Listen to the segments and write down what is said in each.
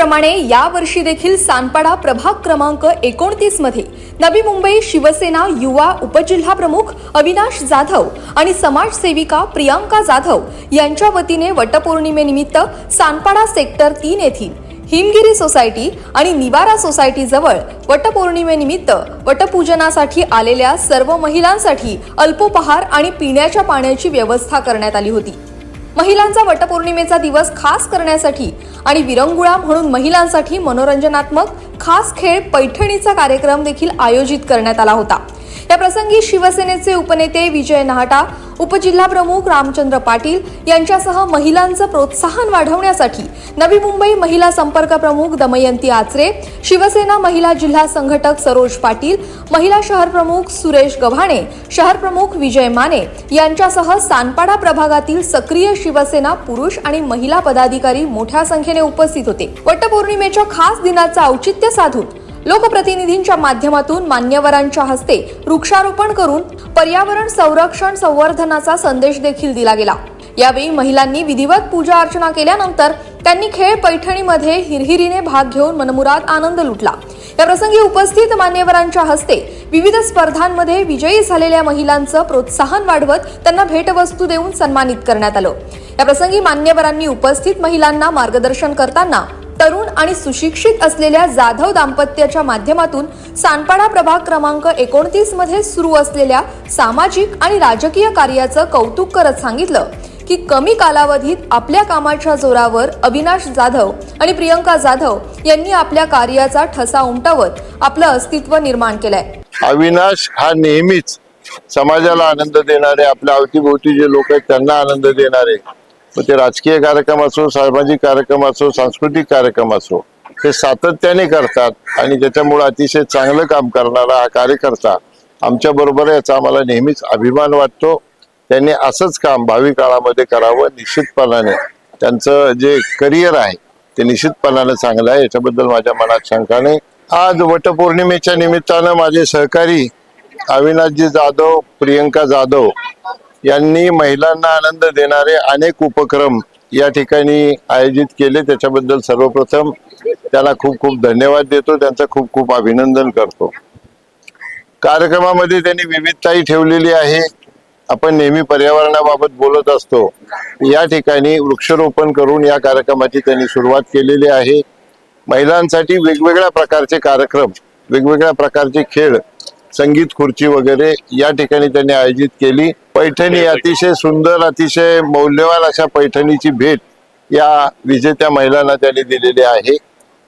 दरवर्षीप्रमाणे यावर्षी देखील सानपाडा प्रभाग क्रमांक 29 मध्ये नवी मुंबई शिवसेना युवा उपजिल्हा प्रमुख अविनाश जाधव आणि समाजसेविका प्रियांका जाधव यांच्या वतीने वटपौर्णिमेनिमित्त सानपाडा सेक्टर 3 येथील हिमगिरी सोसायटी आणि निवारा सोसायटी जवळ वटपौर्णिमेनिमित्त वटपूजनासाठी आलेल्या सर्व महिलांसाठी अल्पोपहार आणि पिण्याच्या पाण्याची व्यवस्था करण्यात आली होती। महिलांचा वटपौर्णिमेचा दिवस खास करण्यासाठी आणि विरंगुळा म्हणून महिलांसाठी मनोरंजनात्मक खास खेळ पैठणीचा कार्यक्रम देखील आयोजित करण्यात आला होता। या प्रसंगी शिवसेनेचे उपनेते विजय नाहटा, उपजिल्हा प्रमुख रामचंद्र पाटील यांच्यासह महिलांचं प्रोत्साहन वाढवण्यासाठी नवी मुंबई महिला संपर्क प्रमुख दमयंती आचरे, शिवसेना महिला जिल्हा संघटक सरोज पाटील, महिला शहर प्रमुख सुरेश गव्हाणे, शहर प्रमुख विजय माने यांच्यासह सानपाडा प्रभागातील सक्रिय शिवसेना पुरुष आणि महिला पदाधिकारी मोठ्या संख्येने उपस्थित होते। वटपौर्णिमेच्या खास दिनाचं औचित्य साधून लोकप्रतिनिधींच्या माध्यमातून मान्यवरांच्या हस्ते वृक्षारोपण करून पर्यावरण संरक्षण संवर्धनाचा संदेश देखील दिला गेला। यावेळी महिलांनी विधिवत पूजा अर्चना केल्यानंतर त्यांनी खेळ पैठणीमध्ये हिरहिरीने भाग घेऊन मनमुराद आनंद लुटला। या प्रसंगी उपस्थित मान्यवरांच्या हस्ते विविध स्पर्धांमध्ये विजयी झालेल्या महिलांचं प्रोत्साहन वाढवत त्यांना भेटवस्तू देऊन सन्मानित करण्यात आलं। या प्रसंगी मान्यवरांनी उपस्थित महिलांना मार्गदर्शन करताना तरुण आणि सुशिक्षित असलेल्या जाधव दाम्पत्याच्या माध्यमातून सानपाडा प्रभाग क्रमांक 29 मध्ये सुरू असलेल्या सामाजिक आणि राजकीय कार्याचं कौतुक करत सांगितलं की कमी कालावधीत आपल्या कामाच्या जोरावर अविनाश जाधव आणि प्रियंका जाधव यांनी आपल्या कार्याचा ठसा उमटवत आपलं अस्तित्व निर्माण केलंय। अविनाश हा नेहमीच समाजाला आनंद देणारे, आपल्या अवतीभोवती जे लोक आहेत त्यांना आनंद देणारे, ते राजकीय कार्यक्रम असो, सामाजिक कार्यक्रम असो, सांस्कृतिक कार्यक्रम असो, ते सातत्याने करतात आणि त्याच्यामुळे अतिशय चांगलं काम करणारा हा कार्यकर्ता आमच्या बरोबर आहे, याचा आम्हाला नेहमीच अभिमान वाटतो। त्यांनी असंच काम भावी काळामध्ये करावं। निश्चितपणाने त्यांचं जे करिअर आहे ते निश्चितपणाने चांगलं आहे, याच्याबद्दल माझ्या मनात शंका नाही। आज वटपौर्णिमेच्या निमित्तानं माझे सहकारी अविनाशजी जाधव, प्रियंका जाधव यांनी महिलांना आनंद देणारे अनेक उपक्रम या ठिकाणी आयोजित केले, त्याच्याबद्दल सर्वप्रथम त्यांना खूप खूप धन्यवाद देतो, त्यांचं खूप खूप अभिनंदन करतो। कार्यक्रमामध्ये त्यांनी विविधताही ठेवलेली आहे। आपण नेहमी पर्यावरणाबाबत बोलत असतो, या ठिकाणी वृक्षारोपण करून या कार्यक्रमाची त्यांनी सुरुवात केलेली आहे। महिलांसाठी वेगवेगळ्या प्रकारचे कार्यक्रम, वेगवेगळ्या प्रकारचे खेळ, संगीत खुर्ची वगैरे या ठिकाणी त्यांनी आयोजित केली। पैठणी अतिशय सुंदर, अतिशय मौल्यवान अशा पैठणीची भेट या विजेत्या महिलांना त्यांनी दिलेली आहे।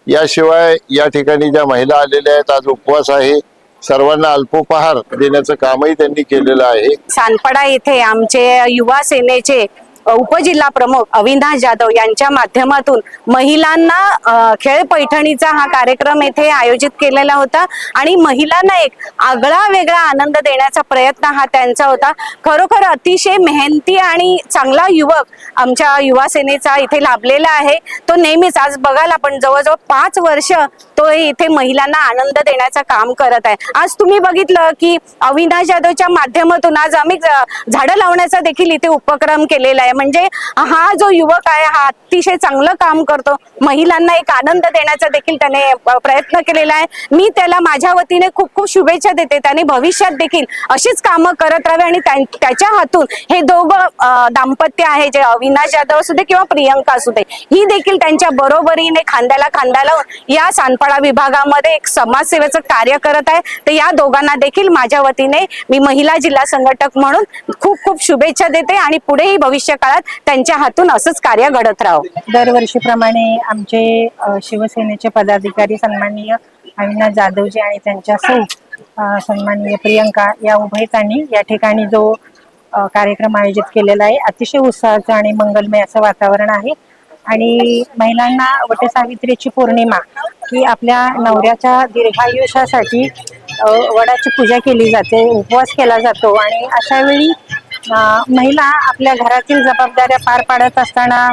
याशिवाय या ठिकाणी ज्या महिला आलेल्या आहेत, आज उपवास आहे, सर्वांना अल्पोपहार देण्याचं कामही त्यांनी केलेलं आहे। सानपाडा येथे आमचे युवा सेनेचे उपजिल्हा प्रमुख अविनाश जाधव यांच्या माध्यमातून महिलांना खेळ पैठणीचा हा कार्यक्रम येथे आयोजित केलेला होता आणि महिलांना एक आगळा वेगळा आनंद देण्याचा प्रयत्न हा त्यांचा होता। खरोखर अतिशय मेहनती आणि चांगला युवक आमच्या युवा सेनेचा इथे लाभलेला आहे। तो नेहमीच आज बघाल आपण जवळजवळ 5 वर्ष तो इथे महिलांना आनंद देण्याचं काम करत आहे। आज तुम्ही बघितलं की अविनाश जाधवच्या माध्यमातून आज आम्ही झाडं लावण्याचा देखील इथे उपक्रम केलेला आहे। म्हणजे हा जो युवक आहे हा अतिशय चांगलं काम करतो, महिलांना एक आनंद देण्याचा देखील त्याने प्रयत्न केलेला आहे। मी त्याला माझ्या वतीने खूप खूप शुभेच्छा देते। त्याने भविष्यात देखील अशीच कामं करत राहावे आणि त्याच्या हातून हे दोघं दाम्पत्य आहे, जे अविनाश जाधव असू दे किंवा प्रियंका असू दे, ही देखील त्यांच्या बरोबरीने खांद्याला खांदा लावून या सानपाडा विभागामध्ये एक समाजसेवेचं कार्य करत आहे। तर या दोघांना देखील माझ्या वतीने मी महिला जिल्हा संघटक म्हणून खूप खूप शुभेच्छा देते आणि पुढेही भविष्य काळात त्यांच्या हातून असंच कार्य घडत राहावं। दरवर्षीप्रमाणे आमचे शिवसेनेचे पदाधिकारी सन्माननीय अविनाश जाधवजी आणि त्यांच्या सन्माननीय प्रियंका या उभयतांनी या ठिकाणी जो कार्यक्रम आयोजित केलेला आहे, अतिशय उत्साहाचं आणि मंगलमय असं वातावरण आहे। आणि महिलांना वटसावित्रीची पौर्णिमा ही आपल्या नवऱ्याच्या दीर्घायुष्यासाठी वडाची पूजा केली जाते, उपवास केला जातो आणि अशा वेळी महिला आपल्या घरातील जबाबदाऱ्या पार पाडत असताना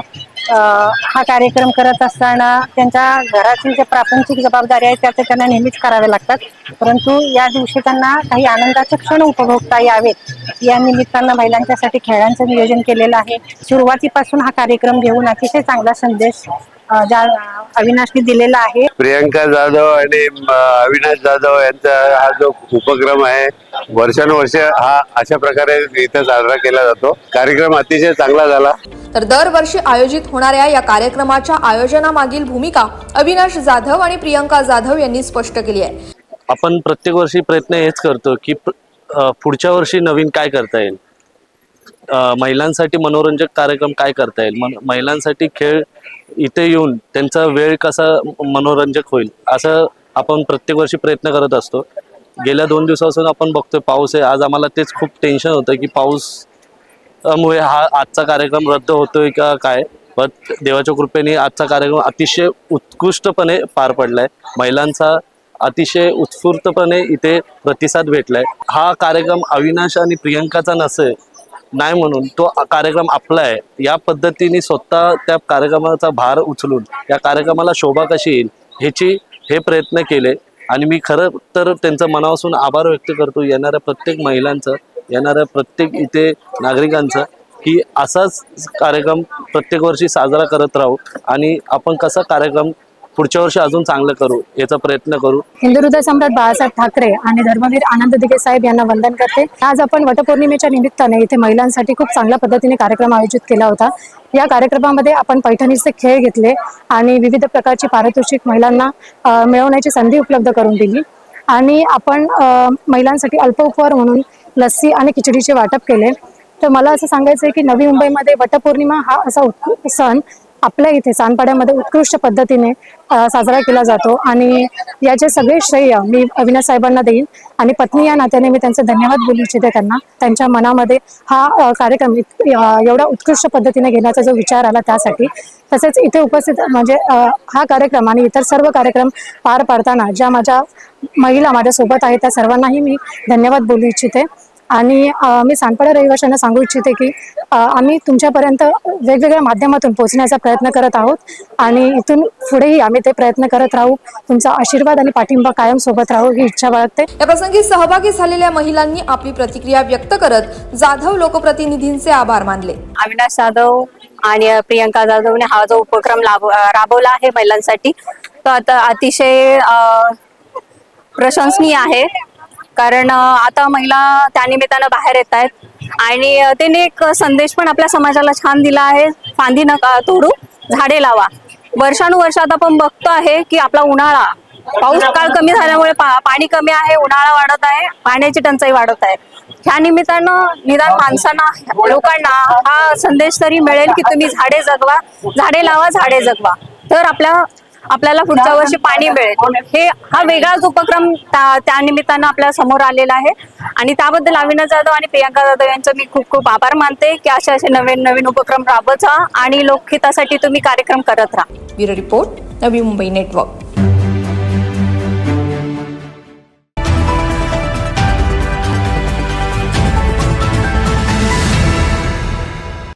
हा कार्यक्रम करत असताना त्यांच्या घराची जे प्रापंचिक जबाबदारी आहे त्याचे त्यांना नेहमीच करावे लागतात, परंतु या दिवशी त्यांना काही आनंदाचे क्षण उपभोगता यावेत या निमित्तानं महिलांच्यासाठी खेळांचं नियोजन केलेलं आहे. सुरुवातीपासून हा कार्यक्रम घेऊन अतिशय चांगला संदेश ज्या अविनाशने दिलेला आहे. प्रियंका जाधव आणि अविनाश जाधव यांचा हा जो उपक्रम आहे वर्षानुवर्ष हा अशा प्रकारे इथे साजरा केला जातो. कार्यक्रम अतिशय चांगला झाला. तर दरवर्षी आयोजित होणाऱ्या या कार्यक्रमाच्या आयोजनामागील भूमिका अविनाश जाधव आणि प्रियंका जाधव यांनी स्पष्ट केली आहे. आपण प्रत्येक वर्षी प्रयत्न हेच करतो की पुढच्या वर्षी नवीन काय करता येईल, महिलांसाठी मनोरंजक कार्यक्रम काय करता येईल, महिलांसाठी खेळ इथे येऊन त्यांचा वेळ कसा मनोरंजक होईल असं आपण प्रत्येक वर्षी प्रयत्न करत असतो. गेल्या 2 दिवसापासून आपण बघतोय पाऊस आहे. आज आम्हाला तेच खूप टेन्शन होतं की पाऊसमुळे हा आजचा कार्यक्रम रद्द होतोय का काय, पण देवाच्या कृपेने आजचा कार्यक्रम अतिशय उत्कृष्टपणे पार पडलाय. महिलांचा अतिशय उत्स्फूर्तपणे इथे प्रतिसाद भेटलाय. हा कार्यक्रम अविनाश आणि प्रियंकाचा नसेल नाही म्हणून तो कार्यक्रम आपला आहे. या पद्धतीने स्वतः त्या कार्यक्रमाचा भार उचलून या कार्यक्रमाला शोभा कशी येईल हे प्रयत्न केले आणि मी खरं तर त्यांचं मनापासून आभार व्यक्त करतो येणाऱ्या प्रत्येक महिलांचं, येणाऱ्या प्रत्येक इथे नागरिकांचं, की असाच कार्यक्रम प्रत्येक वर्षी साजरा करत राहू आणि आपण कसा कार्यक्रम पुढच्या वर्षी अजून चांगलं करू याचा प्रयत्न करू. हिंदू हृदय सम्राट बाळासाहेब ठाकरे आणि धर्मवीर आनंद दिघे साहेब यांना वंदन करते. आज आपण वटपौर्णिमेच्या निमित्ताने इथे महिलांसाठी खूप चांगल्या पद्धतीने कार्यक्रम आयोजित केला होता. या कार्यक्रमामध्ये आपण पैठणीचे खेळ घेतले आणि विविध प्रकारची पारितोषिक महिलांना मिळवण्याची संधी उपलब्ध करून दिली आणि आपण महिलांसाठी अल्पउपहार म्हणून लस्सी आणि खिचडीचे वाटप केले. तर मला असं सांगायचं आहे की नवी मुंबईमध्ये वटपौर्णिमा हा असा सण आपल्या इथे सानपाड्यामध्ये उत्कृष्ट पद्धतीने साजरा केला जातो आणि याचे सगळे श्रेय मी अविनाश साहेबांना देईन आणि पत्नी या नात्याने मी त्यांचे धन्यवाद बोलू इच्छिते. त्यांना त्यांच्या मनामध्ये हा कार्यक्रम एवढा उत्कृष्ट पद्धतीने घेण्याचा जो विचार आला त्यासाठी. तसेच इथे उपस्थित म्हणजे हा कार्यक्रम आणि इतर सर्व कार्यक्रम पार पाडताना ज्या माझ्या महिला माझ्यासोबत आहेत त्या सर्वांनाही मी धन्यवाद बोलू इच्छिते आणि मी सानपाडा रहिवाशांना सांगू इच्छिते की आम्ही तुमच्यापर्यंत वेगवेगळ्या माध्यमातून पोहोचण्याचा प्रयत्न करत आहोत आणि इथून पुढेही आम्ही ते प्रयत्न करत राहू. तुमचा आशीर्वाद आणि पाठिंबा कायम सोबत राहू ही इच्छा बाळगते. या प्रसंगी सहभागी झालेल्या महिलांनी आपली प्रतिक्रिया व्यक्त करत जाधव लोकप्रतिनिधींचे आभार मानले. अविनाश जाधव आणि प्रियंका जाधवने हा जो उपक्रम राबवला आहे महिलांसाठी तो आता अतिशय प्रशंसनीय आहे. कारण आता महिला त्यानिमित्तानं बाहेर येत आहेत आणि त्यांनी एक संदेश पण आपल्या समाजाला छान दिला आहे. फांदी नका तोडू, झाडे लावा. वर्षानुवर्षात आपण बघतो आहे की आपला उन्हाळा पाऊस काळ कमी झाल्यामुळे पाणी कमी आहे, उन्हाळा वाढत आहे, पाण्याची टंचाई वाढत आहे. ह्या निमित्तानं निदान माणसांना लोकांना हा संदेश तरी मिळेल की तुम्ही झाडे जगवा, झाडे लावा, झाडे जगवा, तर आपल्याला पुढच्या वर्षी पाणी मिळेल. हा वेगळाच उपक्रम त्या निमित्तानं आपल्या समोर आलेला आहे आणि त्याबद्दल अविनाश जाधव आणि प्रियंका जाधव यांचं मी खूप खूप आभार मानते की असे नवीन नवीन उपक्रम राबवत राहा आणि लोकहितासाठी तुम्ही कार्यक्रम करत राहा. Bureau report, Navi Mumbai network.